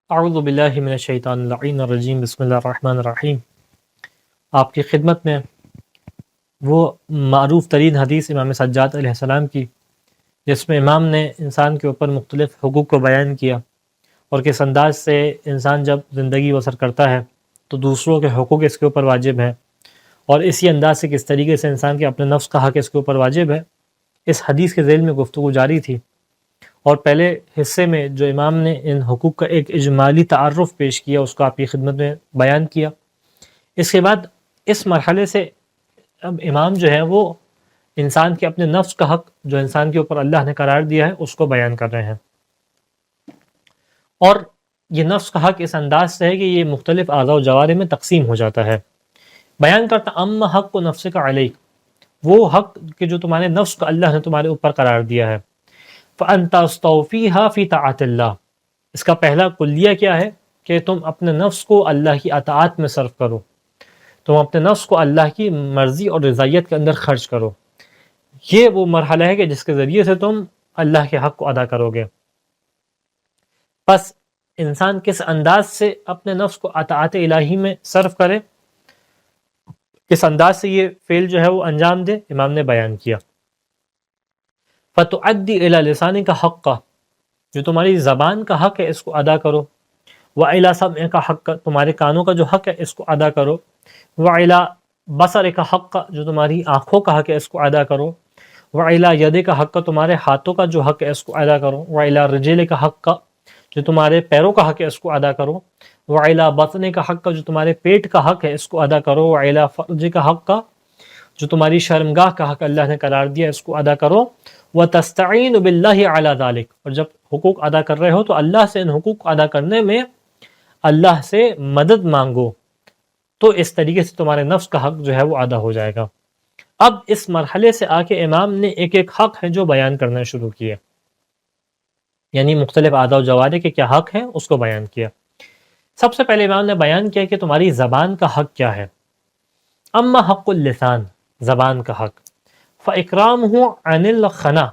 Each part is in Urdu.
اعوذ باللہ من الشیطان اللعین الرجیم بسم اللہ الرحمن الرحیم۔ آپ کی خدمت میں وہ معروف ترین حدیث امام سجاد علیہ السلام کی، جس میں امام نے انسان کے اوپر مختلف حقوق کو بیان کیا اور کس انداز سے انسان جب زندگی بسر کرتا ہے تو دوسروں کے حقوق اس کے اوپر واجب ہیں، اور اسی انداز سے کس طریقے سے انسان کے اپنے نفس کا حق اس کے اوپر واجب ہے۔ اس حدیث کے ذیل میں گفتگو جاری تھی، اور پہلے حصے میں جو امام نے ان حقوق کا ایک اجمالی تعارف پیش کیا اس کو آپ کی خدمت میں بیان کیا۔ اس کے بعد اس مرحلے سے اب امام جو ہے وہ انسان کے اپنے نفس کا حق جو انسان کے اوپر اللہ نے قرار دیا ہے اس کو بیان کر رہے ہیں، اور یہ نفس کا حق اس انداز سے ہے کہ یہ مختلف اعضاء و جوارح میں تقسیم ہو جاتا ہے۔ بیان کرتا اما حق و نفس کا علیک، وہ حق کہ جو تمہارے نفس کو اللہ نے تمہارے اوپر قرار دیا ہے۔ فَأَن تَسْتَوْفِيهَا فِي طَاعَةِ اللَّهِ، اس کا پہلا کلیہ کیا ہے کہ تم اپنے نفس کو اللہ کی اطاعت میں صرف کرو، تم اپنے نفس کو اللہ کی مرضی اور رضایت کے اندر خرچ کرو۔ یہ وہ مرحلہ ہے کہ جس کے ذریعے سے تم اللہ کے حق کو ادا کرو گے۔ پس انسان کس انداز سے اپنے نفس کو اطاعت الہی میں صرف کرے، کس انداز سے یہ فعل جو ہے وہ انجام دے، امام نے بیان کیا۔ فَتُعَدِّ إِلَى لِسَانِكَ حَقَّ، جو تمہاری زبان کا حق ہے اس کو ادا کرو۔ وَإِلَى سَمْعِكَ حَقَّ، تمہارے کانوں کا جو حق ہے اس کو ادا کرو۔ وَإِلَى بَصَرِكَ حَقَّ، جو تمہاری آنکھوں کا حق ہے اس کو ادا کرو۔ وَإِلَى يَدِكَ حَقَّ، تمہارے ہاتھوں کا جو حق ہے اس کو ادا کرو۔ وَإِلَى رِجِلِكَ حَقَّ، جو تمہارے پیروں کا حق ہے اس کو ادا کرو۔ وَإِلَى بَطْنِكَ حَقَّ، جو تمہارے پیٹ کا حق ہے اس کو ادا کرو۔ وَإِلَى فَرْجِكَ حَقَّ، جو تمہاری شرمگاہ کا حق اللہ نے قرار دیا اس کو ادا کرو۔ وَتَسْتَعِينُ بِاللَّهِ عَلَى ذَلِكَ، اور جب حقوق ادا کر رہے ہو تو اللہ سے ان حقوق کو ادا کرنے میں اللہ سے مدد مانگو، تو اس طریقے سے تمہارے نفس کا حق جو ہے وہ ادا ہو جائے گا۔ اب اس مرحلے سے آ کے امام نے ایک ایک حق ہے جو بیان کرنا شروع کیے، یعنی مختلف اعضاء و جوارح کے کیا حق ہیں اس کو بیان کیا۔ سب سے پہلے امام نے بیان کیا کہ تمہاری زبان کا حق کیا ہے۔ اما حق اللسان، زبان کا حق، فَإِكْرَامُهُ عَنِ الْخَنَا،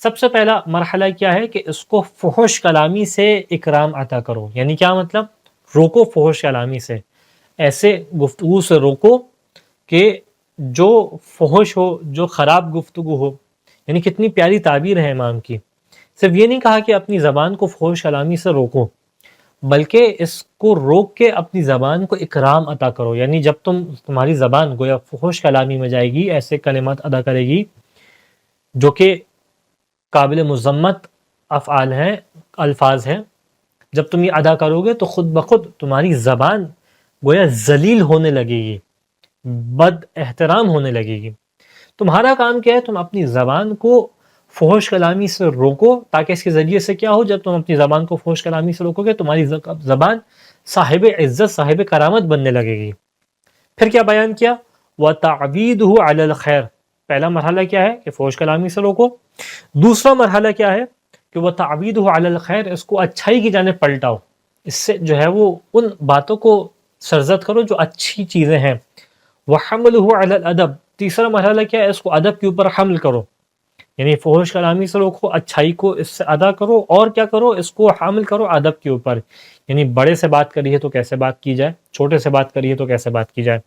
سب سے پہلا مرحلہ کیا ہے کہ اس کو فحش کلامی سے اکرام عطا کرو۔ یعنی کیا مطلب؟ روکو فحش کلامی سے، ایسے گفتگو سے روکو کہ جو فحش ہو، جو خراب گفتگو ہو۔ یعنی کتنی پیاری تعبیر ہے امام کی، صرف یہ نہیں کہا کہ اپنی زبان کو فحش کلامی سے روکو، بلکہ اس کو روک کے اپنی زبان کو اکرام عطا کرو۔ یعنی جب تمہاری زبان گویا فحش کلامی میں جائے گی، ایسے کلمات ادا کرے گی جو کہ قابل مذمت افعال ہیں، الفاظ ہیں، جب تم یہ ادا کرو گے تو خود بخود تمہاری زبان گویا ذلیل ہونے لگے گی، بد احترام ہونے لگے گی۔ تمہارا کام کیا ہے؟ تم اپنی زبان کو فحش کلامی سے روکو، تاکہ اس کے ذریعے سے کیا ہو، جب تم اپنی زبان کو فحش کلامی سے روکو گے تمہاری زبان صاحب عزت، صاحب کرامت بننے لگے گی۔ پھر کیا بیان کیا؟ وَتَعْوِيدُهُ عَلَى الْخَيْرِ، پہلا مرحلہ کیا ہے کہ فحش کلامی سے روکو۔ دوسرا مرحلہ کیا ہے کہ وَتَعْوِيدُهُ عَلَى الْخَيْرِ، اس کو اچھائی کی جانب پلٹاؤ، اس سے جو ہے وہ ان باتوں کو سرزد کرو جو اچھی چیزیں ہیں۔ وَحَمْلُهُ عَلَى الْأَدَبِ، تیسرا مرحلہ کیا ہے؟ اس کو ادب کے اوپر حمل کرو، یعنی فحش کلامی سے روکو، اچھائی کو اس سے ادا کرو، اور کیا کرو؟ اس کو حامل کرو ادب کے اوپر، یعنی بڑے سے بات کری ہے تو کیسے بات کی جائے، چھوٹے سے بات کری ہے تو کیسے بات کی جائے۔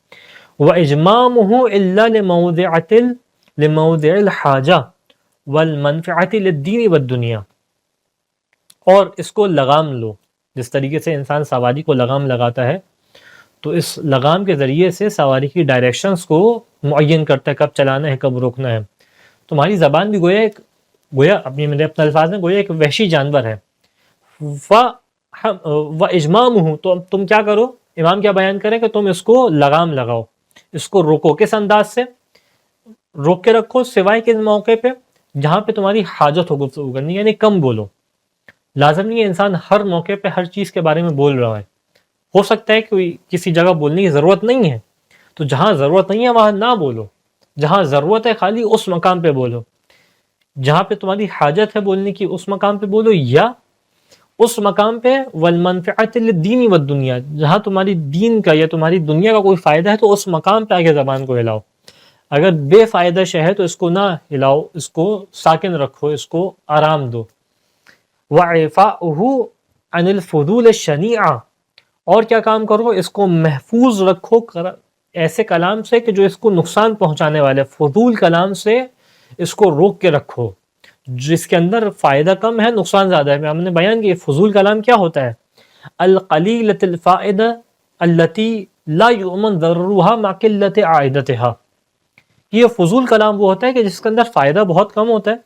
وَإِجْمَامُهُ إِلَّا لِمَوْضِعِ الْحَاجَةِ وَالْمَنْفِعَةِ لِلدِّينِ وَالدُّنْيَا، اور اس کو لگام لو، جس طریقے سے انسان سواری کو لگام لگاتا ہے تو اس لگام کے ذریعے سے سواری کی ڈائریکشنز کو معین کرتا ہے، کب چلانا ہے کب روکنا ہے۔ تمہاری زبان بھی گویا اپنے الفاظ میں گویا ایک وحشی جانور ہے۔ وَإِجْمَامُهُ، تو تم کیا کرو؟ امام کیا بیان کریں کہ تم اس کو لگام لگاؤ، اس کو روکو۔ کس انداز سے روک کے رکھو؟ سوائے کس موقع پہ؟ جہاں پہ تمہاری حاجت ہو گفتگو کرنی، یعنی کم بولو۔ لازم نہیں ہے انسان ہر موقع پہ ہر چیز کے بارے میں بول رہا ہے، ہو سکتا ہے کہ کسی جگہ بولنے کی ضرورت نہیں ہے، تو جہاں ضرورت نہیں ہے وہاں نہ بولو، جہاں ضرورت ہے خالی اس مقام پہ بولو، جہاں پہ تمہاری حاجت ہے بولنے کی اس مقام پہ بولو، یا اس مقام پہ والمنفعۃ للدین والدنیا، جہاں تمہاری دین کا یا تمہاری دنیا کا کوئی فائدہ ہے تو اس مقام پہ آگے زبان کو ہلاؤ۔ اگر بے فائدہ شے ہے تو اس کو نہ ہلاؤ، اس کو ساکن رکھو، اس کو آرام دو۔ وَعِفَاؤُهُ عن الفضول الشنیعہ، اور کیا کام کرو، اس کو محفوظ رکھو ایسے کلام سے کہ جو اس کو نقصان پہنچانے والے، فضول کلام سے اس کو روک کے رکھو جس کے اندر فائدہ کم ہے نقصان زیادہ ہے۔ ہم نے بیان کیا فضول کلام کیا ہوتا ہے، القلیلۃ الفائدہ التي لا یؤمن ضررها مع قلۃ عائدتها، یہ فضول کلام وہ ہوتا ہے کہ جس کے اندر فائدہ بہت کم ہوتا ہے،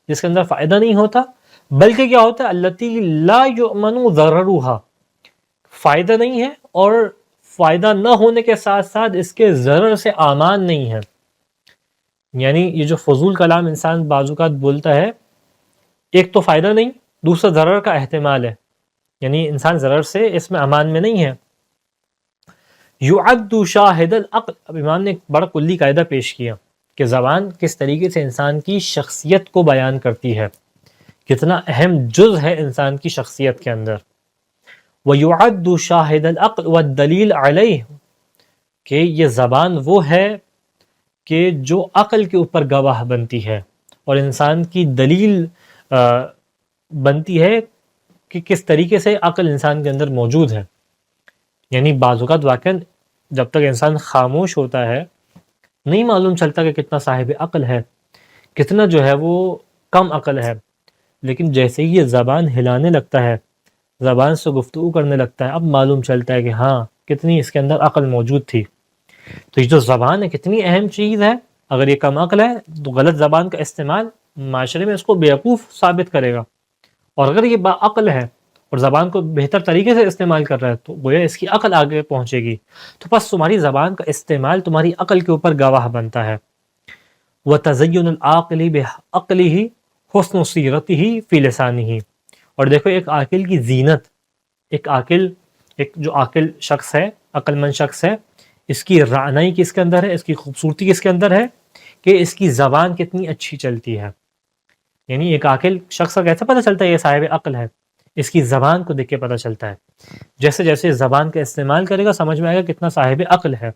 جس کے اندر فائدہ نہیں ہوتا، بلکہ کیا ہوتا ہے التی لا یؤمن ضررها، فائدہ نہیں ہے اور فائدہ نہ ہونے کے ساتھ ساتھ اس کے ضرر سے امان نہیں ہے۔ یعنی یہ جو فضول کلام انسان بعض اوقات بولتا ہے، ایک تو فائدہ نہیں، دوسرا ضرر کا احتمال ہے، یعنی انسان ضرر سے اس میں امان میں نہیں ہے۔ یعد شاہد العقل، اب امام نے ایک بڑا کلی قاعدہ پیش کیا کہ زبان کس طریقے سے انسان کی شخصیت کو بیان کرتی ہے، کتنا اہم جز ہے انسان کی شخصیت کے اندر۔ وَيُعَدُّ شَاهِدَ الْعَقْلِ وَالدَّلِيلَ عَلَيْهِ، کہ یہ زبان وہ ہے کہ جو عقل کے اوپر گواہ بنتی ہے اور انسان کی دلیل بنتی ہے کہ کس طریقے سے عقل انسان کے اندر موجود ہے۔ یعنی بعض اوقات واقعاً جب تک انسان خاموش ہوتا ہے نہیں معلوم چلتا کہ کتنا صاحب عقل ہے، کتنا جو ہے وہ کم عقل ہے، لیکن جیسے ہی یہ زبان ہلانے لگتا ہے، زبان سے گفتگو کرنے لگتا ہے، اب معلوم چلتا ہے کہ ہاں کتنی اس کے اندر عقل موجود تھی۔ تو یہ جو زبان ہے کتنی اہم چیز ہے، اگر یہ کم عقل ہے تو غلط زبان کا استعمال معاشرے میں اس کو بیوقوف ثابت کرے گا، اور اگر یہ با عقل ہے اور زبان کو بہتر طریقے سے استعمال کر رہا ہے تو گویا اس کی عقل آگے پہنچے گی۔ تو بس تمہاری زبان کا استعمال تمہاری عقل کے اوپر گواہ بنتا ہے۔ وَتَزَيُّنُ الْعَاقِلِ بِعَقْلِهِ حُسْنُ صِيرَتِهِ فِي لِسَانِهِ، اور دیکھو ایک عاقل کی زینت، ایک جو عاقل شخص ہے، عقل مند شخص ہے، اس کی رعنائی کس کے اندر ہے، اس کی خوبصورتی کس کے اندر ہے کہ اس کی زبان کتنی اچھی چلتی ہے۔ یعنی ایک عاقل شخص کا کیسے پتہ چلتا ہے یہ صاحب عقل ہے، اس کی زبان کو دیکھ کے پتہ چلتا ہے۔ جیسے جیسے زبان کا استعمال کرے گا سمجھ میں آئے گا کتنا صاحب عقل ہے۔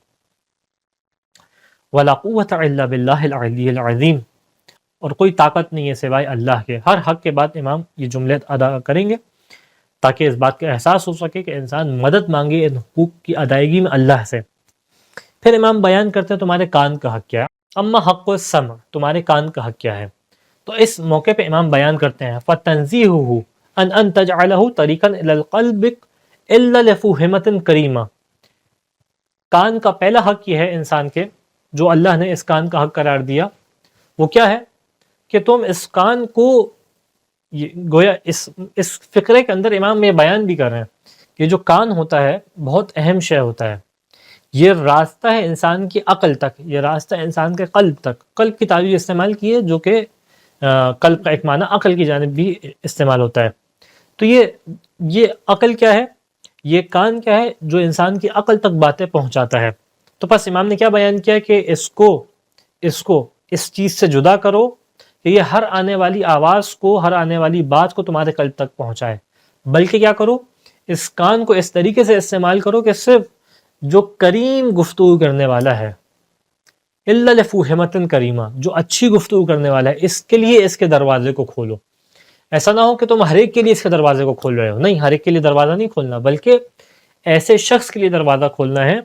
وَلَا قُوَّةَ إِلَّا بِاللَّهِ الْعَلِيِّ الْعَظِيمِ، اور کوئی طاقت نہیں ہے سوائے اللہ کے۔ ہر حق کے بعد امام یہ جملے ادا کریں گے تاکہ اس بات کا احساس ہو سکے کہ انسان مدد مانگے ان حقوق کی ادائیگی میں اللہ سے۔ پھر امام بیان کرتے ہیں تمہارے کان کا حق کیا ہے، اما حق السمع، تمہارے کان کا حق کیا ہے۔ تو اس موقع پہ امام بیان کرتے ہیں فَتَنزِيهُهُ أَنْ تَجْعَلَهُ طَرِيقًا إِلَى الْقَلْبِ إِلَّا لِفُوهِمَةٍ كَرِيمَةٍ، کان کا پہلا حق یہ ہے انسان کے جو اللہ نے اس کان کا حق قرار دیا، وہ کیا ہے کہ تم اس کان کو، گویا اس فقرے کے اندر امام یہ بیان بھی کر رہے ہیں کہ جو کان ہوتا ہے بہت اہم شے ہوتا ہے، یہ راستہ ہے انسان کی عقل تک، یہ راستہ ہے انسان کے قلب تک۔ قلب کی تعبیر استعمال کی ہے جو کہ قلب کا ایک معنی عقل کی جانب بھی استعمال ہوتا ہے۔ تو یہ عقل کیا ہے، یہ کان کیا ہے جو انسان کی عقل تک باتیں پہنچاتا ہے۔ تو پس امام نے کیا بیان کیا کہ اس چیز سے جدا کرو کہ یہ ہر آنے والی آواز کو، ہر آنے والی بات کو تمہارے قلب تک پہنچائے، بلکہ کیا کرو، اس کان کو اس طریقے سے استعمال کرو کہ صرف جو کریم گفتگو کرنے والا ہے، الا لفوہمۃ کریمہ، جو اچھی گفتگو کرنے والا ہے، اس کے لیے اس کے دروازے کو کھولو۔ ایسا نہ ہو کہ تم ہر ایک کے لیے اس کے دروازے کو کھول رہے ہو، نہیں، ہر ایک کے لیے دروازہ نہیں کھولنا، بلکہ ایسے شخص کے لیے دروازہ کھولنا ہے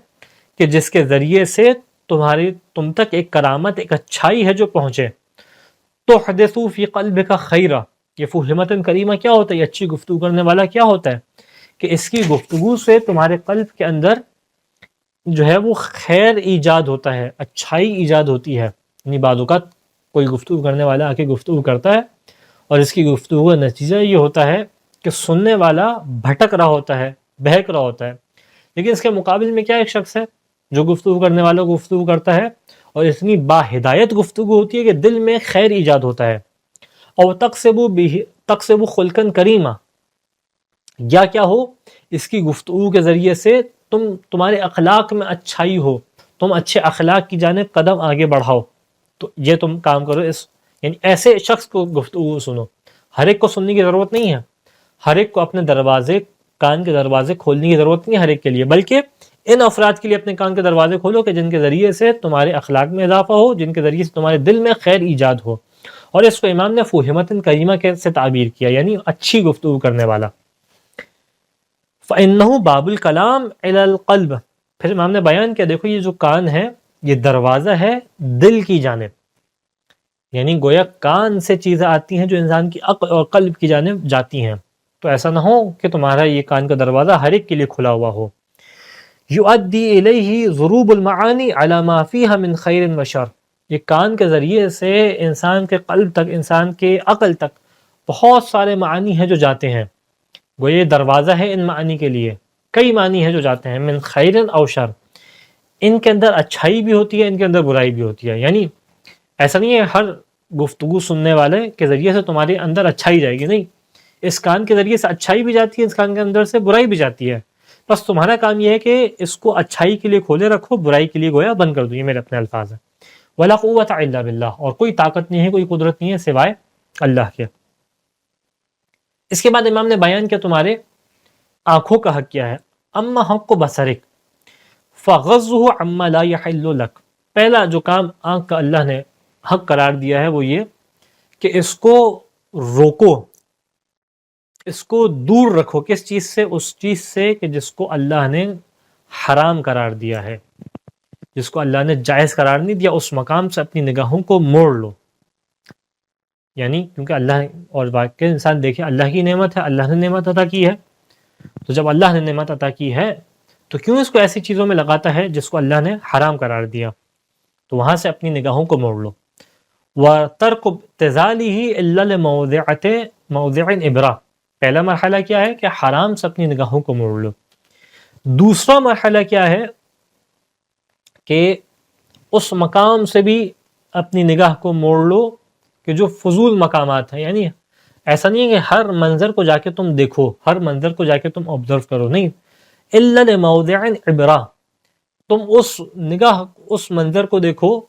کہ جس کے ذریعے سے تم تک ایک کرامت، ایک اچھائی ہے جو پہنچے۔ تحدث فی قلبک خیرا، یہ فوہمۃ کریمہ کیا ہوتا ہے، یہ اچھی گفتگو کرنے والا کیا ہوتا ہے کہ اس کی گفتگو سے تمہارے قلب کے اندر جو ہے وہ خیر ایجاد ہوتا ہے، اچھائی ایجاد ہوتی ہے۔ یعنی بعض اوقات کوئی گفتگو کرنے والا آ کے گفتگو کرتا ہے اور اس کی گفتگو کا نتیجہ یہ ہوتا ہے کہ سننے والا بھٹک رہا ہوتا ہے، بہک رہا ہوتا ہے، لیکن اس کے مقابل میں کیا ایک شخص ہے جو گفتگو کرنے والا گفتگو کرتا ہے اور اتنی با ہدایت گفتگو ہوتی ہے کہ دل میں خیر ایجاد ہوتا ہے۔ اور تقسب خلقا کریمہ، یا کیا ہو، اس کی گفتگو کے ذریعے سے تمہارے اخلاق میں اچھائی ہو، تم اچھے اخلاق کی جانب قدم آگے بڑھاؤ۔ تو یہ تم کام کرو، یعنی ایسے شخص کو گفتگو سنو۔ ہر ایک کو سننے کی ضرورت نہیں ہے، ہر ایک کو اپنے دروازے، کان کے دروازے کھولنے کی ضرورت نہیں ہے ہر ایک کے لیے، بلکہ ان افراد کے لیے اپنے کان کے دروازے کھولو کہ جن کے ذریعے سے تمہارے اخلاق میں اضافہ ہو، جن کے ذریعے سے تمہارے دل میں خیر ایجاد ہو۔ اور اس کو امام نے فوہمۃ کریمہ سے تعبیر کیا، یعنی اچھی گفتگو کرنے والا۔ فَإِنَّهُ بَابُ الْكَلَامِ إِلَى الْقَلْبِ، پھر امام نے بیان کیا دیکھو یہ جو کان ہے یہ دروازہ ہے دل کی جانب، یعنی گویا کان سے چیزیں آتی ہیں جو انسان کی عقل اور قلب کی جانب جاتی ہیں، تو ایسا نہ ہو کہ تمہارا یہ کان کا دروازہ ہر ایک کے لیے کھلا ہوا ہو۔ یؤدی الیہ ضروب المعانی علی ما فیہا من خیر و شر، یہ کان کے ذریعے سے انسان کے قلب تک، انسان کے عقل تک بہت سارے معانی ہیں جو جاتے ہیں، گویا یہ دروازہ ہے ان معانی کے لیے، کئی معنی ہیں جو جاتے ہیں، من خیر او شر، ان کے اندر اچھائی بھی ہوتی ہے، ان کے اندر برائی بھی ہوتی ہے، یعنی ایسا نہیں ہے ہر گفتگو سننے والے کے ذریعے سے تمہارے اندر اچھائی جائے گی، نہیں، اس کان کے ذریعے سے اچھائی بھی جاتی ہے، اس کان کے اندر سے برائی بھی جاتی ہے، بس تمہارا کام یہ ہے کہ اس کو اچھائی کے لیے کھولے رکھو، برائی کے لیے گویا بند کر دو، یہ میرے اپنے الفاظ ہیں۔ وَلَا قُوَّةَ إِلَّا بِاللَّهِ، اور کوئی طاقت نہیں ہے، کوئی قدرت نہیں ہے سوائے اللہ کے۔ اس کے بعد امام نے بیان کیا تمہارے آنکھوں کا حق کیا ہے، اما حق بصرک فغضه عما لا يحل لك، پہلا جو کام آنکھ کا اللہ نے حق قرار دیا ہے وہ یہ کہ اس کو روکو، اس کو دور رکھو، کس چیز سے؟ اس چیز سے کہ جس کو اللہ نے حرام قرار دیا ہے، جس کو اللہ نے جائز قرار نہیں دیا، اس مقام سے اپنی نگاہوں کو موڑ لو، یعنی کیونکہ اللہ، اور واقعی انسان دیکھے اللہ کی نعمت ہے، اللہ نے نعمت عطا کی ہے، تو جب اللہ نے نعمت عطا کی ہے تو کیوں اس کو ایسی چیزوں میں لگاتا ہے جس کو اللہ نے حرام قرار دیا، تو وہاں سے اپنی نگاہوں کو موڑ لو۔ وَتَرْكُ ابْتِذَالِهِ إِلَّا لِمَوْضِعٍ عِبْرَةٍ، پہلا مرحلہ کیا ہے کہ حرام سے اپنی نگاہوں کو موڑ لو۔ دوسرا مرحلہ کیا ہے کہ اس مقام سے بھی اپنی نگاہ کو موڑ لو کہ جو فضول مقامات ہیں، یعنی ایسا نہیں ہے کہ ہر منظر کو جا کے تم دیکھو، ہر منظر کو جا کے تم آبزرو کرو، نہیں، إِلَّا لِمَوْضِعٍ عِبْرَةٍ، تم اس منظر کو دیکھو،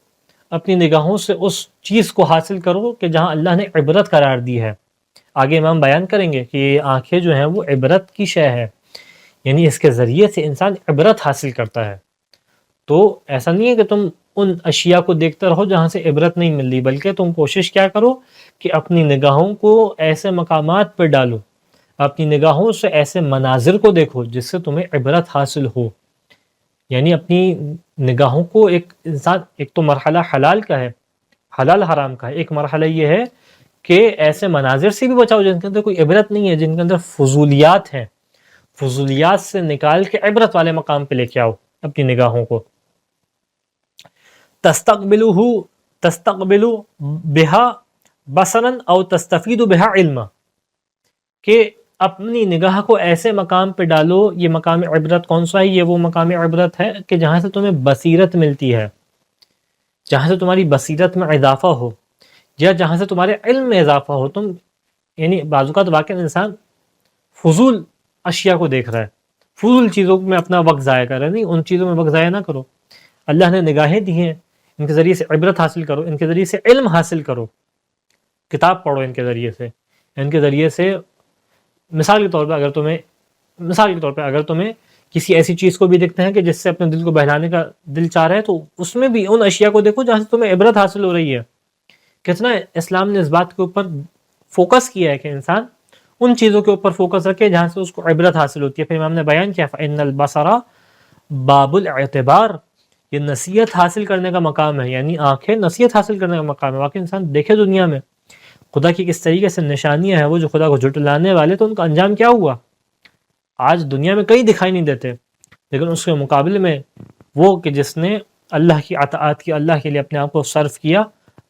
اپنی نگاہوں سے اس چیز کو حاصل کرو کہ جہاں اللہ نے عبرت قرار دی ہے۔ آگے امام بیان کریں گے کہ یہ آنکھیں جو ہیں وہ عبرت کی شے ہے، یعنی اس کے ذریعے سے انسان عبرت حاصل کرتا ہے، تو ایسا نہیں ہے کہ تم ان اشیاء کو دیکھتے رہو جہاں سے عبرت نہیں مل رہی، بلکہ تم کوشش کیا کرو کہ اپنی نگاہوں کو ایسے مقامات پر ڈالو، اپنی نگاہوں سے ایسے مناظر کو دیکھو جس سے تمہیں عبرت حاصل ہو، یعنی اپنی نگاہوں کو ایک تو مرحلہ حلال کا ہے، حلال حرام کا ہے، ایک مرحلہ یہ ہے کہ ایسے مناظر سے بھی بچاؤ جن کے اندر کوئی عبرت نہیں ہے، جن کے اندر فضولیات ہیں، فضولیات سے نکال کے عبرت والے مقام پہ لے کے آؤ اپنی نگاہوں کو۔ تستقبلو بہا بصرن او تستفید بہا علما، کہ اپنی نگاہ کو ایسے مقام پہ ڈالو، یہ مقام عبرت کون سا ہے؟ یہ وہ مقام عبرت ہے کہ جہاں سے تمہیں بصیرت ملتی ہے، جہاں سے تمہاری بصیرت میں اضافہ ہو، یا جہاں سے تمہارے علم میں اضافہ ہو۔ تم یعنی بعض اوقات واقعی انسان فضول اشیاء کو دیکھ رہا ہے، فضول چیزوں میں اپنا وقت ضائع کر رہا ہے، نہیں، ان چیزوں میں وقت ضائع نہ کرو، اللہ نے نگاہیں دی ہیں، ان کے ذریعے سے عبرت حاصل کرو، ان کے ذریعے سے علم حاصل کرو، کتاب پڑھو ان کے ذریعے سے مثال کے طور پہ اگر تمہیں کسی ایسی چیز کو بھی دیکھتے ہیں کہ جس سے اپنے دل کو بہلانے کا دل چاہ رہا ہے، تو اس میں بھی ان اشیاء کو دیکھو جہاں سے تمہیں عبرت حاصل ہو رہی ہے۔ کتنا اسلام نے اس بات کے اوپر فوکس کیا ہے کہ انسان ان چیزوں کے اوپر فوکس رکھے جہاں سے اس کو عبرت حاصل ہوتی ہے۔ پھر امام نے بیان کیا فَإِنَّ الْبَصَرَ باب الاعتبار، یہ نصیحت حاصل کرنے کا مقام ہے، یعنی آنکھیں نصیحت حاصل کرنے کا مقام ہے۔ واقعی انسان دیکھے دنیا میں خدا کی کس طریقے سے نشانیاں ہیں، وہ جو خدا کو جھٹلانے والے تو ان کا انجام کیا ہوا، آج دنیا میں کئی دکھائی نہیں دیتے، لیکن اس کے مقابلے میں وہ کہ جس نے اللہ کی اطاعت کی، اللہ کے لیے اپنے آپ کو صرف کیا،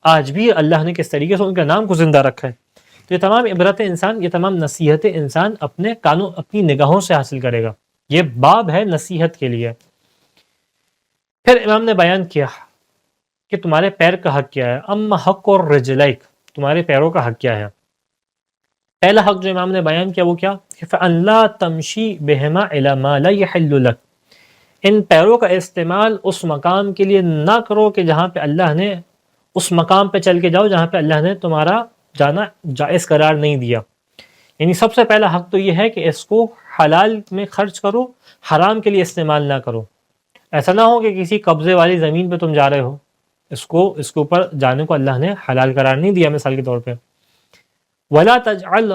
آج بھی اللہ نے کس طریقے سے ان کے نام کو زندہ رکھا ہے۔ تو یہ تمام عبرتیں انسان، یہ تمام نصیحتیں انسان اپنے کانوں، اپنی نگاہوں سے حاصل کرے گا، یہ باب ہے نصیحت کے لیے۔ پھر امام نے بیان کیا کہ تمہارے پیر کا حق کیا ہے، اما حق اور رجلیک، تمہارے پیروں کا حق کیا ہے۔ پہلا حق جو امام نے بیان کیا وہ کیا کہ فَأَن لَا تَمْشِي بِهِمَا إِلَى مَا لَا يَحِلُّ لَكَ، ان پیروں کا استعمال اس مقام کے لیے نہ کرو کہ جہاں پہ اللہ نے، اس مقام پہ چل کے جاؤ جہاں پہ اللہ نے تمہارا جانا جائز قرار نہیں دیا۔ یعنی سب سے پہلا حق تو یہ ہے کہ اس کو حلال میں خرچ کرو، حرام کے لیے استعمال نہ کرو۔ ایسا نہ ہو کہ کسی قبضے والی زمین پہ تم جا رہے ہو، اس کے اوپر جانے کو اللہ نے حلال قرار نہیں دیا، مثال کے طور پہ۔ وَلَا تَجْعَلْ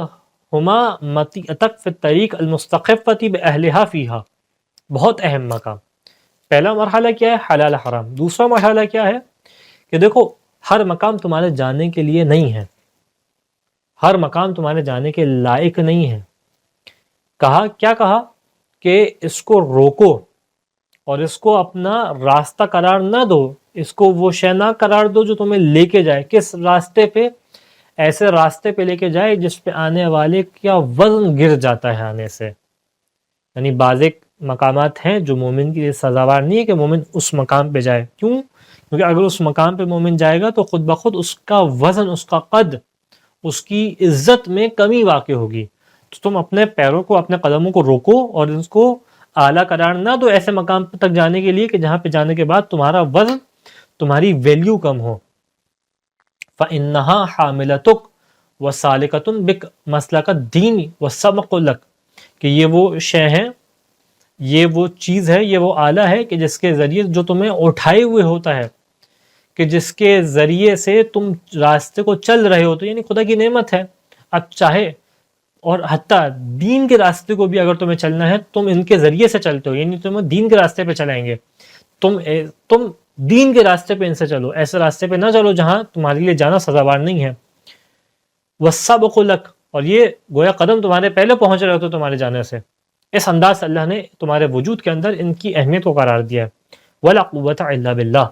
ہما مطیعتک فی الطریق المستخفۃ باہلھا فیہا، بہت اہم مقام۔ پہلا مرحلہ کیا ہے؟ حلال حرام۔ دوسرا مرحلہ کیا ہے کہ دیکھو ہر مقام تمہارے جانے کے لیے نہیں ہے، ہر مقام تمہارے جانے کے لائق نہیں ہے۔ کیا کہا کہ اس کو روکو اور اس کو اپنا راستہ قرار نہ دو، اس کو وہ شے نہ قرار دو جو تمہیں لے کے جائے۔ کس راستے پہ؟ ایسے راستے پہ لے کے جائے جس پہ آنے والے کا وزن گر جاتا ہے آنے سے۔ یعنی بعض ایک مقامات ہیں جو مومن کے لیے سزاوار نہیں ہے کہ مومن اس مقام پہ جائے۔ کیوں؟ کیونکہ اگر اس مقام پہ مومن جائے گا تو خود بخود اس کا وزن، اس کا قد، اس کی عزت میں کمی واقع ہوگی۔ تو تم اپنے پیروں کو، اپنے قدموں کو روکو اور اس کو اعلیٰ قرار نہ دو ایسے مقام تک جانے کے لیے کہ جہاں پہ جانے کے بعد تمہارا وزن، تمہاری ویلیو کم ہو۔ فَإِنَّهَا حَامِلَتُكْ وَسَالِكَةٌ بِكَ مَسْلَكَ الدِّينِ وَالسَّبْقُ لَكَ، کہ یہ وہ شے ہیں، یہ وہ چیز ہے، یہ وہ آلہ ہے کہ جس کے ذریعے جو تمہیں اٹھائے ہوئے ہوتا ہے، کہ جس کے ذریعے سے تم راستے کو چل رہے ہو۔ تو یعنی خدا کی نعمت ہے۔ اب چاہے اور حتیٰ دین کے راستے کو بھی اگر تمہیں چلنا ہے، تم ان کے ذریعے سے چلتے ہو، یعنی تم دین کے راستے پہ چلائیں گے، تم دین کے راستے پہ ان سے چلو، ایسے راستے پہ نہ چلو جہاں تمہارے لیے جانا سزاوار نہیں ہے۔ وَالسَّبْقُ لَكَ، اور یہ گویا قدم تمہارے پہلے پہنچ رہے ہوتے تمہارے جانے سے۔ اس انداز سے اللہ نے تمہارے وجود کے اندر ان کی اہمیت کو قرار دیا ہے۔ وَلَا قُوَّةَ إِلَّا بِاللَّهِ،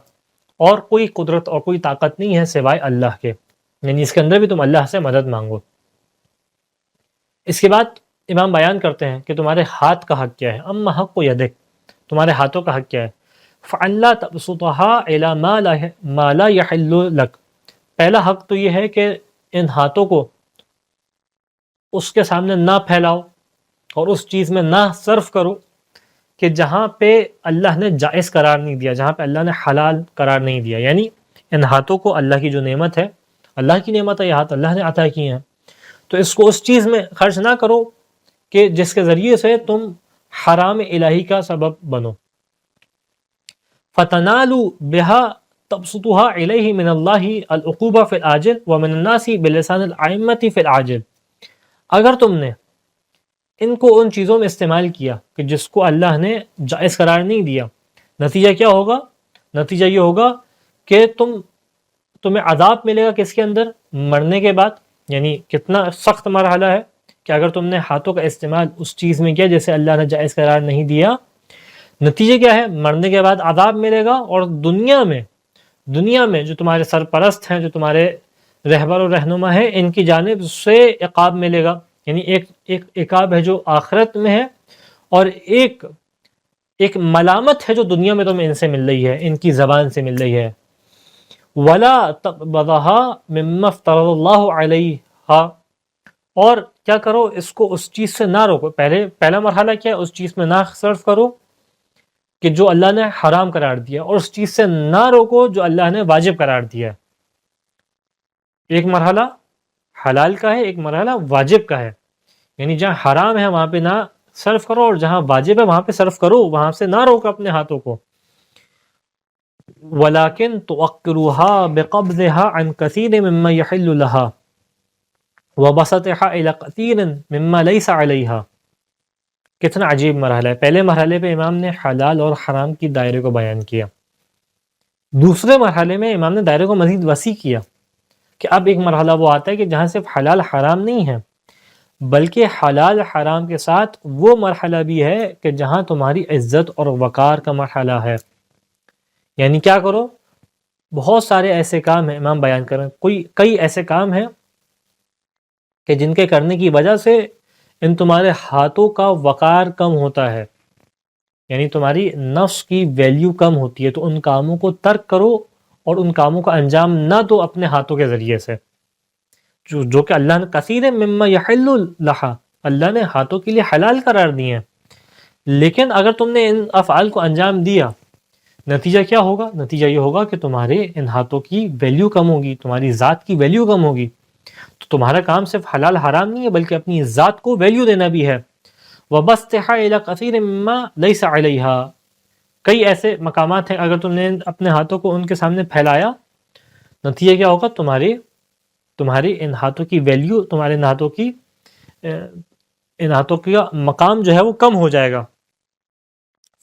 اور کوئی قدرت اور کوئی طاقت نہیں ہے سوائے اللہ کے، یعنی اس کے اندر بھی تم اللہ سے مدد مانگو۔ اس کے بعد امام بیان کرتے ہیں کہ تمہارے ہاتھ کا حق کیا ہے۔ اما حق یدک، تمہارے ہاتھوں کا حق کیا ہے۔ فَأَلَّا تَبْسُطَهَا إِلَى مَا لَا يَحِلُّ لَكَ، پہلا حق تو یہ ہے کہ ان ہاتھوں کو اس کے سامنے نہ پھیلاؤ اور اس چیز میں نہ صرف کرو کہ جہاں پہ اللہ نے جائز قرار نہیں دیا، جہاں پہ اللہ نے حلال قرار نہیں دیا۔ یعنی ان ہاتھوں کو اللہ کی جو نعمت ہے، اللہ کی نعمت ہے، یہ ہاتھ اللہ نے عطا کیے ہیں، تو اس کو اس چیز میں خرچ نہ کرو کہ جس کے ذریعے سے تم حرام الہی کا سبب بنو۔ فَتَنَالُوا بِهَا تَبْسُطُهَا إِلَيْهِ مِنَ اللَّهِ الْعُقُوبَةَ فِي الْعَاجِلِ وَمِنَ النَّاسِ بِلِسَانِ الْأَئِمَّةِ فِي الْعَاجِلِ، اگر تم نے ان کو ان چیزوں میں استعمال کیا کہ جس کو اللہ نے جائز قرار نہیں دیا، نتیجہ کیا ہوگا؟ نتیجہ یہ ہوگا کہ تمہیں عذاب ملے گا کس کے اندر؟ مرنے کے بعد۔ یعنی کتنا سخت مرحلہ ہے کہ اگر تم نے ہاتھوں کا استعمال اس چیز میں کیا جسے اللہ نے جائز قرار نہیں دیا، نتیجہ کیا ہے؟ مرنے کے بعد عذاب ملے گا، اور دنیا میں جو تمہارے سرپرست ہیں، جو تمہارے رہبر و رہنما ہیں، ان کی جانب سے عقاب ملے گا۔ یعنی ایک عقاب ہے جو آخرت میں ہے، اور ایک ملامت ہے جو دنیا میں تمہیں ان سے مل رہی ہے، ان کی زبان سے مل رہی ہے۔ وَلَا تَقْبَضَهَا مِمَّا افْتَرَضَ اللَّهُ عَلَيْهَا، اور کیا کرو؟ اس کو اس چیز سے نہ روکو۔ پہلا مرحلہ کیا ہے؟ اس چیز میں نہ صرف کرو کہ جو اللہ نے حرام قرار دیا، اور اس چیز سے نہ روکو جو اللہ نے واجب قرار دیا۔ ایک مرحلہ حلال کا ہے، ایک مرحلہ واجب کا ہے۔ یعنی جہاں حرام ہے وہاں پہ نہ صرف کرو، اور جہاں واجب ہے وہاں پہ صرف کرو، وہاں سے نہ روکو اپنے ہاتھوں کو۔ وَلَكِنْ تُؤَخِّرُوهَا بِقَبْضِهَا عَنْ كَثِيرٍ مِمَّا يَحِلُّ لَهَا وَبَسَطِهَا إِلَى كَثِيرٍ مِمَّا لَيْسَ عَلَيْهَا۔ کتنا عجیب مرحلہ ہے۔ پہلے مرحلے پہ امام نے حلال اور حرام کی دائرے کو بیان کیا، دوسرے مرحلے میں امام نے دائرے کو مزید وسیع کیا کہ اب ایک مرحلہ وہ آتا ہے کہ جہاں صرف حلال حرام نہیں ہے، بلکہ حلال حرام کے ساتھ وہ مرحلہ بھی ہے کہ جہاں تمہاری عزت اور وقار کا مرحلہ ہے۔ یعنی کیا کرو؟ بہت سارے ایسے کام ہیں، امام بیان کریں، کئی ایسے کام ہیں کہ جن کے کرنے کی وجہ سے ان تمہارے ہاتھوں کا وقار کم ہوتا ہے، یعنی تمہاری نفس کی ویلیو کم ہوتی ہے، تو ان کاموں کو ترک کرو اور ان کاموں کا انجام نہ دو اپنے ہاتھوں کے ذریعے سے، جو کہ اللہ نے کثیر مما یحل لہا، اللہ نے ہاتھوں کے لیے حلال قرار دیے ہیں۔ لیکن اگر تم نے ان افعال کو انجام دیا، نتیجہ کیا ہوگا؟ نتیجہ یہ ہوگا کہ تمہارے ان ہاتھوں کی ویلیو کم ہوگی، تمہاری ذات کی ویلیو کم ہوگی۔ تو تمہارا کام صرف حلال حرام نہیں ہے، بلکہ اپنی ذات کو ویلیو دینا بھی ہے۔ وَبَسْطِهَا إِلَى كَثِيرٍ مِمَّا لَيْسَ عَلَيْهَا، کئی ایسے مقامات ہیں اگر تم نے اپنے ہاتھوں کو ان کے سامنے پھیلایا، نتیجہ کیا ہوگا؟ تمہارے ان ہاتھوں کی ویلیو، تمہارے ان ہاتھوں کی ان ہاتھوں کا مقام جو ہے وہ کم ہو جائے گا.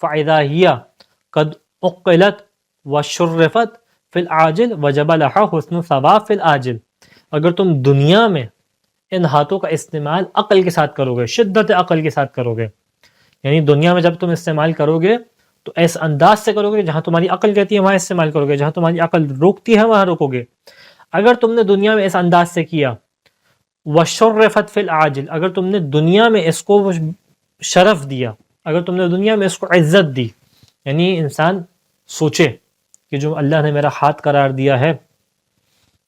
فَإِذَا هِيَ قَدْ أُقِّلَتْ وَشُرِّفَتْ فِي الْعَاجِلِ وَجَبَ لَهَا حُسْنُ ثَوَابٍ فِي الْعَاجِلِ. اگر تم دنیا میں ان ہاتھوں کا استعمال عقل کے ساتھ کرو گے، شدت عقل کے ساتھ کرو گے، یعنی دنیا میں جب تم استعمال کرو گے تو ایس انداز سے کرو گے جہاں تمہاری عقل کہتی ہے وہاں استعمال کرو گے، جہاں تمہاری عقل روکتی ہے وہاں روکو گے. اگر تم نے دنیا میں اس انداز سے کیا، وَشُرِّفَتْ فِي الْعَاجِلِ، اگر تم نے دنیا میں اس کو شرف دیا، اگر تم نے دنیا میں اس کو عزت دی، یعنی انسان سوچے کہ جو اللہ نے میرا ہاتھ قرار دیا ہے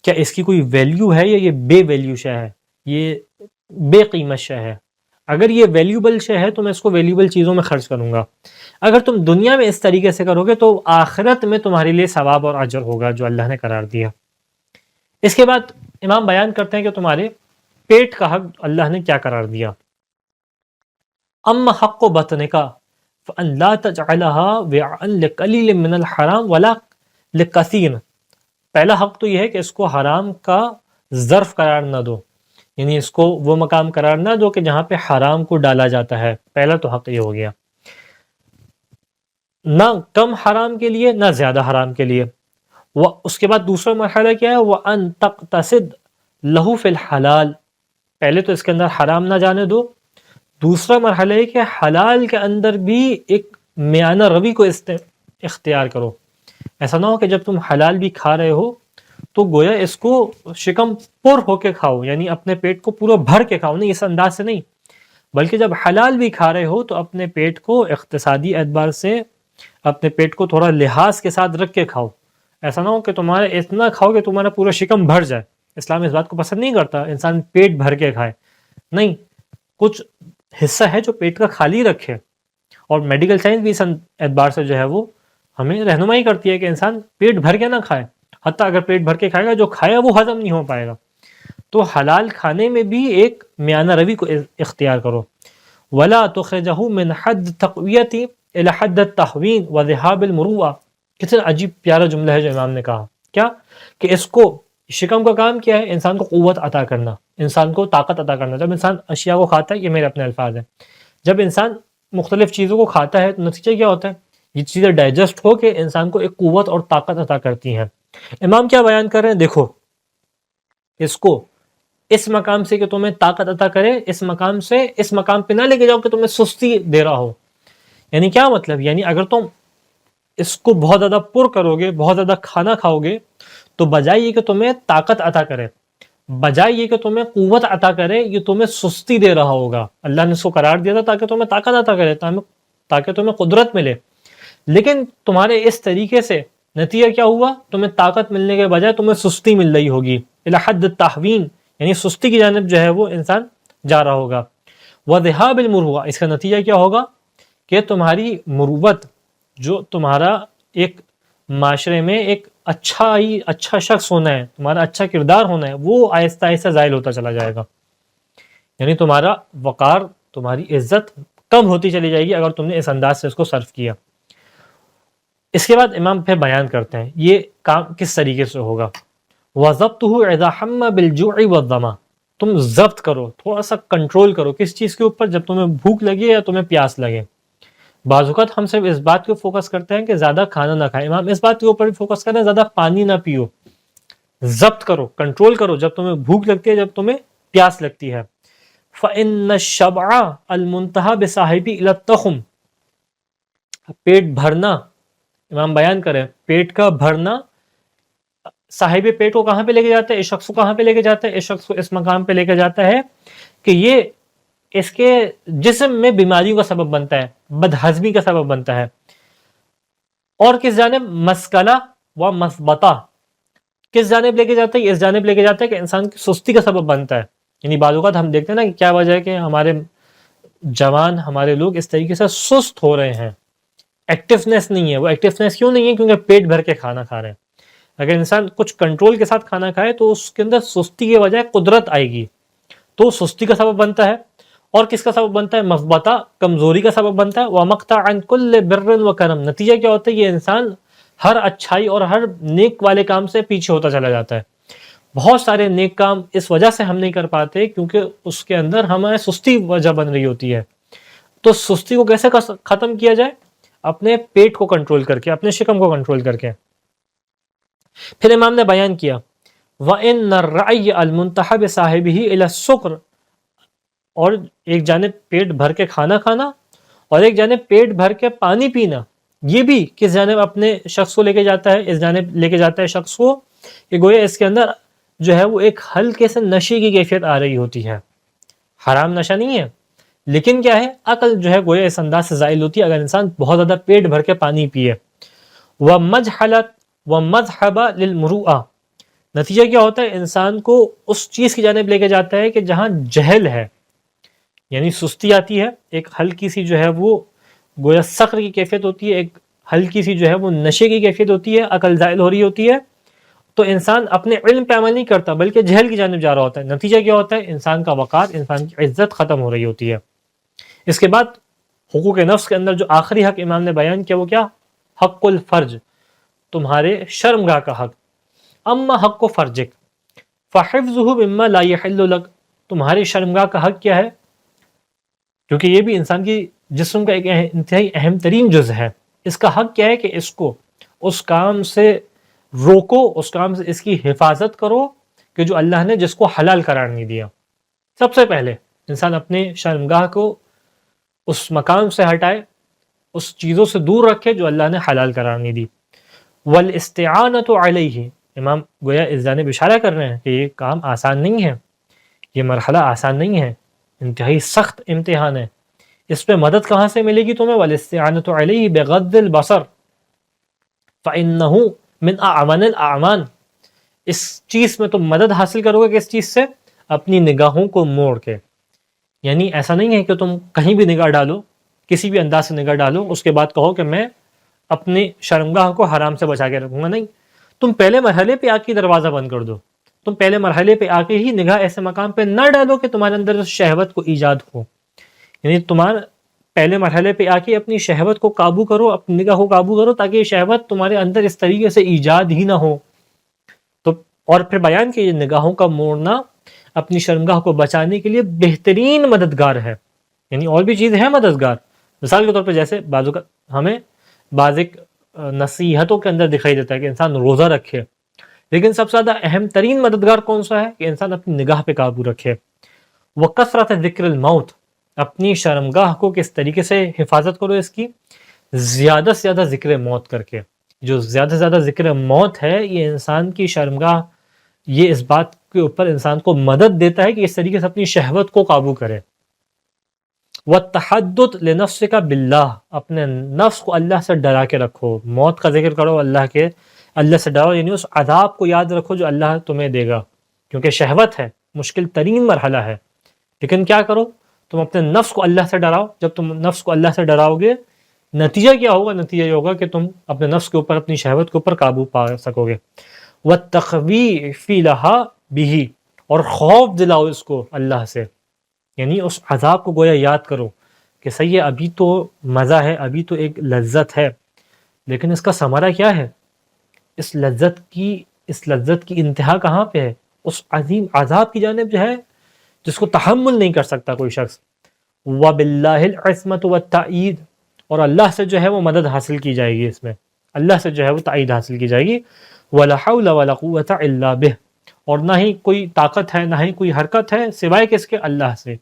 کیا اس کی کوئی ویلیو ہے یا یہ بے ویلیو شے ہے، یہ بے قیمت شے ہے. اگر یہ ویلیوبل شے ہے تو میں اس کو ویلیوبل چیزوں میں خرچ کروں گا. اگر تم دنیا میں اس طریقے سے کرو گے تو آخرت میں تمہارے لیے ثواب اور اجر ہوگا جو اللہ نے قرار دیا. اس کے بعد امام بیان کرتے ہیں کہ تمہارے پیٹ کا حق اللہ نے کیا قرار دیا. اما حق بطنک فان لا تجعلها وعاء لقلیل من الحرام ولا لکثیر. پہلا حق تو یہ ہے کہ اس کو حرام کا ظرف قرار نہ دو، یعنی اس کو وہ مقام قرار نہ دو کہ جہاں پہ حرام کو ڈالا جاتا ہے. پہلا تو حق یہ ہو گیا، نہ کم حرام کے لیے نہ زیادہ حرام کے لیے. اس کے بعد دوسرا مرحلہ کیا ہے، وَأَن تَقْتَصِدْ لَهُ فِي الْحَلَال. پہلے تو اس کے اندر حرام نہ جانے دو، دوسرا مرحلہ ہے کہ حلال کے اندر بھی ایک میانہ روی کو اختیار کرو. ایسا نہ ہو کہ جب تم حلال بھی کھا رہے ہو تو گویا اس کو شکم پر ہو کے کھاؤ، یعنی اپنے پیٹ کو پورا بھر کے کھاؤ، نہیں، اس انداز سے نہیں، بلکہ جب حلال بھی کھا رہے ہو تو اپنے پیٹ کو اقتصادی اعتبار سے اپنے پیٹ کو تھوڑا لحاظ کے ساتھ رکھ کے کھاؤ. ایسا نہ ہو کہ تمہارا اتنا کھاؤ کہ تمہارا پورا شکم بھر جائے. اسلام اس بات کو پسند نہیں کرتا انسان پیٹ بھر کے کھائے، نہیں، کچھ حصہ ہے جو پیٹ کا خالی رکھے. اور میڈیکل سائنس بھی اس اعتبار سے جو ہے وہ ہمیں رہنمائی کرتی ہے کہ انسان پیٹ بھر کے نہ کھائے، حتیٰ اگر پیٹ بھر کے کھائے گا جو کھائے وہ ہضم نہیں ہو پائے گا. تو حلال کھانے میں بھی ایک میانہ روی کو اختیار کرو. ولا تخرجه من حد تقویت الى حد التحوین وذهاب المروءہ. کتنا عجیب پیارا جملہ ہے جو امام نے کہا، کیا کہ اس کو شکم کا کام کیا ہے، انسان کو قوت عطا کرنا، انسان کو طاقت عطا کرنا. جب انسان اشیاء کو کھاتا ہے، یہ میرے اپنے الفاظ ہیں، جب انسان مختلف چیزوں کو کھاتا ہے تو نتیجہ کیا ہوتا ہے، یہ چیزیں ڈائجسٹ ہو کے انسان کو ایک قوت اور طاقت عطا کرتی ہیں. امام کیا بیان کر رہے ہیں، دیکھو اس کو اس مقام سے کہ تمہیں طاقت عطا کرے، اس مقام سے اس مقام پہ نہ لے کے جاؤ کہ تمہیں سستی دے رہا ہو. یعنی کیا مطلب، یعنی اگر تم اس کو بہت زیادہ پر کرو گے، بہت زیادہ کھانا کھاؤ گے تو بجائے یہ کہ تمہیں طاقت عطا کرے، بجائے یہ کہ تمہیں قوت عطا کرے، یہ تمہیں سستی دے رہا ہوگا. اللہ نے اس کو قرار دیا تھا تاکہ تمہیں طاقت عطا کرے، تاکہ تمہیں قدرت ملے، لیکن تمہارے اس طریقے سے نتیجہ کیا ہوا، تمہیں طاقت ملنے کے بجائے تمہیں سستی مل رہی ہوگی. الی حد التحوین، یعنی سستی کی جانب جو ہے وہ انسان جا رہا ہوگا. وذهاب المروءہ، اس کا نتیجہ کیا ہوگا کہ تمہاری مروت، جو تمہارا ایک معاشرے میں ایک اچھا شخص ہونا ہے، تمہارا اچھا کردار ہونا ہے، وہ آہستہ آہستہ زائل ہوتا چلا جائے گا. یعنی تمہارا وقار، تمہاری عزت کم ہوتی چلی جائے گی اگر تم نے اس انداز سے اس کو صرف کیا. اس کے بعد امام پھر بیان کرتے ہیں یہ کام کس طریقے سے ہوگا. وَضَبْطُهُ إِذَا حَمَّ بِالْجُوعِ وَالظَّمَأِ. تم ضبط کرو، تھوڑا سا کنٹرول کرو کس چیز کے اوپر، جب تمہیں بھوک لگے یا تمہیں پیاس لگے. بعض اوقات ہم صرف اس بات کو فوکس کرتے ہیں کہ زیادہ کھانا نہ کھائیں، امام اس بات کے اوپر بھی فوکس کرتے ہیں زیادہ پانی نہ پیو. ضبط کرو، کنٹرول کرو جب تمہیں بھوک لگتی ہے، جب تمہیں پیاس لگتی ہے. فَإِنَّ الشَّبْعَ الْمُنْتَهَى بِصَاحِبِ إِلَى التَّخُمِ. پیٹ بھرنا، امام بیان کریں پیٹ کا بھرنا صاحب پیٹ کو کہاں پہ لے کے جاتا ہے، اس شخص کو کہاں پہ لے کے جاتا ہے، اس شخص کو اس مقام پہ لے کے جاتا ہے کہ یہ اس کے جسم میں بیماریوں کا سبب بنتا ہے، بدہضمی کا سبب بنتا ہے. اور کس جانب، مسکلہ و مثبتہ، کس جانب لے کے جاتا ہے، اس جانب لے کے جاتا ہے کہ انسان کی سستی کا سبب بنتا ہے. یعنی بعض اوقات ہم دیکھتے ہیں نا کہ کیا وجہ ہے کہ ہمارے جوان، ہمارے لوگ اس طریقے سے سست ہو رہے ہیں، ایکٹیونیس نہیں ہے. وہ ایکٹیونیس کیوں نہیں ہے، کیونکہ پیٹ بھر کے کھانا کھا رہے ہیں. اگر انسان کچھ کنٹرول کے ساتھ کھانا کھائے تو اس کے اندر سستی کے بجائے قدرت آئے گی، تو سستی کا سبب بنتا ہے. اور کس کا سبب بنتا ہے، مثبتہ، کمزوری کا سبب بنتا ہے. وَمَقْتَعَ عَنْ كُلِّ بِرٍّ وَكَرَمٍ. نتیجہ کیا ہوتا ہے، یہ انسان ہر اچھائی اور ہر نیک والے کام سے پیچھے ہوتا چلا جاتا ہے. بہت سارے نیک کام اس وجہ سے ہم نہیں کر پاتے کیونکہ اس کے اندر ہمیں سستی وجہ بن رہی ہوتی ہے. تو سستی کو کیسے ختم کیا جائے؟ اپنے پیٹ کو کنٹرول کر کے، اپنے شکم کو کنٹرول کر کے. پھر امام نے بیان کیا وَإِنَّ الرَّعْيَ الْمُنْتَحَ بِصَاحِبِهِ إِلَى السُّكْرِ، اور ایک جانب پیٹ بھر کے کھانا کھانا اور ایک جانب پیٹ بھر کے پانی پینا، یہ بھی کس جانب اپنے شخص کو لے کے جاتا ہے، اس جانب لے کے جاتا ہے شخص کو کہ گویا اس کے اندر جو ہے وہ ایک ہلکے سے نشے کی کیفیت آ رہی ہوتی ہے. حرام نشہ نہیں ہے لیکن کیا ہے، عقل جو ہے گویا اس انداز سے زائل ہوتی ہے اگر انسان بہت زیادہ پیٹ بھر کے پانی پیے. وَمَجْحَلَتْ وَمَذْحَبَ لِلْمُرُوءَةِ، نتیجہ کیا ہوتا ہے، انسان کو اس چیز کی جانب لے کے جاتا ہے کہ جہاں جہل ہے، یعنی سستی آتی ہے، ایک ہلکی سی جو ہے وہ گویا سخر کی کیفیت ہوتی ہے، ایک ہلکی سی جو ہے وہ نشے کی کیفیت ہوتی ہے، عقل زائل ہو رہی ہوتی ہے، تو انسان اپنے علم پہ عمل نہیں کرتا بلکہ جہل کی جانب جا رہا ہوتا ہے. نتیجہ کیا ہوتا ہے، انسان کا وقار، انسان کی عزت ختم ہو رہی ہوتی ہے. اس کے بعد حقوق نفس کے اندر جو آخری حق امام نے بیان کیا وہ کیا؟ حق الفرج، تمہارے شرمگاہ کا حق. اما حق و فرجک فحفظه مما لا يحل لك، تمہاری شرمگاہ کا حق کیا ہے؟ کیونکہ یہ بھی انسان کی جسم کا ایک انتہائی اہم ترین جز ہے. اس کا حق کیا ہے کہ اس کو اس کام سے روکو، اس کام سے اس کی حفاظت کرو کہ جو اللہ نے جس کو حلال قرار نہیں دیا. سب سے پہلے انسان اپنے شرمگاہ کو اس مقام سے ہٹائے، اس چیزوں سے دور رکھے جو اللہ نے حلال قرار نہیں دی. والاستعانۃ علیہ، امام گویا اس جانب اشارہ کر رہے ہیں کہ یہ کام آسان نہیں ہے، یہ مرحلہ آسان نہیں ہے، انتہائی سخت امتحان ہے. اس پہ مدد کہاں سے ملے گی تمہیں؟ والاستعانۃ علیہ بغض البصر فإنہ من اعمال الاعمال، اس چیز میں تم مدد حاصل کرو گے کس چیز سے؟ اپنی نگاہوں کو موڑ کے. یعنی ایسا نہیں ہے کہ تم کہیں بھی نگاہ ڈالو، کسی بھی انداز سے نگاہ ڈالو، اس کے بعد کہو کہ میں اپنی شرمگاہ کو حرام سے بچا کے رکھوں گا. نہیں، تم پہلے مرحلے پہ آ کے دروازہ بند کر دو. تم پہلے مرحلے پہ آ کے ہی نگاہ ایسے مقام پہ نہ ڈالو کہ تمہارے اندر شہوت کو ایجاد ہو. یعنی تمہارے پہلے مرحلے پہ آ کے اپنی شہوت کو قابو کرو، اپنی نگاہ کو قابو کرو تاکہ یہ شہوت تمہارے اندر اس طریقے سے ایجاد ہی نہ ہو. تو اور پھر بیان کہ یہ نگاہوں کا موڑنا اپنی شرمگاہ کو بچانے کے لیے بہترین مددگار ہے. یعنی اور بھی چیز ہے مددگار، مثال کے طور پہ جیسے بعض اوقات ہمیں بعض ایک نصیحتوں کے اندر دکھائی دیتا ہے کہ انسان روزہ رکھے، لیکن سب سے زیادہ اہم ترین مددگار کون سا ہے کہ انسان اپنی نگاہ پہ قابو رکھے. وکثرت ذکر الموت، اپنی شرمگاہ کو کس طریقے سے حفاظت کرو، اس کی زیادہ سے زیادہ ذکر موت کر کے. جو زیادہ سے زیادہ ذکر موت ہے یہ انسان کی شرمگاہ، یہ اس بات کے اوپر انسان کو مدد دیتا ہے کہ اس طریقے سے اپنی شہوت کو قابو کرے. وَالتَّحَدُّثُ لِنَفْسِكَ بِاللَّهِ، اپنے نفس کو اللہ سے ڈرا کے رکھو، موت کا ذکر کرو، اللہ سے ڈرو، یعنی اس عذاب کو یاد رکھو جو اللہ تمہیں دے گا، کیونکہ شہوت ہے، مشکل ترین مرحلہ ہے. لیکن کیا کرو، تم اپنے نفس کو اللہ سے ڈراؤ. جب تم نفس کو اللہ سے ڈراؤ گے، نتیجہ کیا ہوگا؟ نتیجہ یہ ہوگا کہ تم اپنے نفس کے اوپر، اپنی شہوت کے اوپر قابو پا سکو گے. وَالتَّخْوِيفِ لَهَا بِهِ، اور خوف دلاؤ اس کو اللہ سے، یعنی اس عذاب کو گویا یاد کرو کہ صحیح ہے، ابھی تو مزہ ہے، ابھی تو ایک لذت ہے، لیکن اس کا ثمرہ کیا ہے؟ اس لذت کی انتہا کہاں پہ ہے؟ اس عظیم عذاب کی جانب جو ہے جس کو تحمل نہیں کر سکتا کوئی شخص. وَبِاللَّهِ الْعِصْمَةُ وَالتَّأْيِيدُ، اور اللہ سے جو ہے وہ مدد حاصل کی جائے گی، اس میں اللہ سے جو ہے وہ تائید حاصل کی جائے گی. وَلَا حَوْلَ وَلَا قُوَّةَ إِلَّا بِهِ، اور نہ ہی کوئی طاقت ہے، نہ ہی کوئی حرکت ہے سوائے کس کے؟ اللہ سے.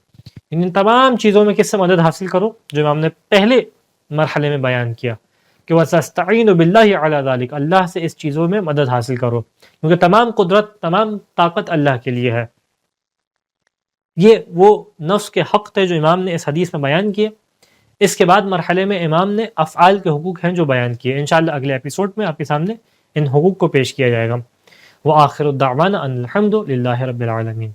ان تمام چیزوں میں کس سے مدد حاصل کرو؟ جو ہم نے پہلے مرحلے میں بیان کیا کہ وَسَتَسْتَعِينُ بِاللَّهِ عَلَى ذَلِكَ، اللہ سے اس چیزوں میں مدد حاصل کرو، کیونکہ تمام قدرت، تمام طاقت اللہ کے لیے ہے. یہ وہ نفس کے حق تھے جو امام نے اس حدیث میں بیان کیے. اس کے بعد مرحلے میں امام نے افعال کے حقوق ہیں جو بیان کیے. انشاءاللہ اگلے ایپیسوڈ میں آپ کے سامنے ان حقوق کو پیش کیا جائے گا. وآخر الدعوانا ان الحمد للہ رب العالمین.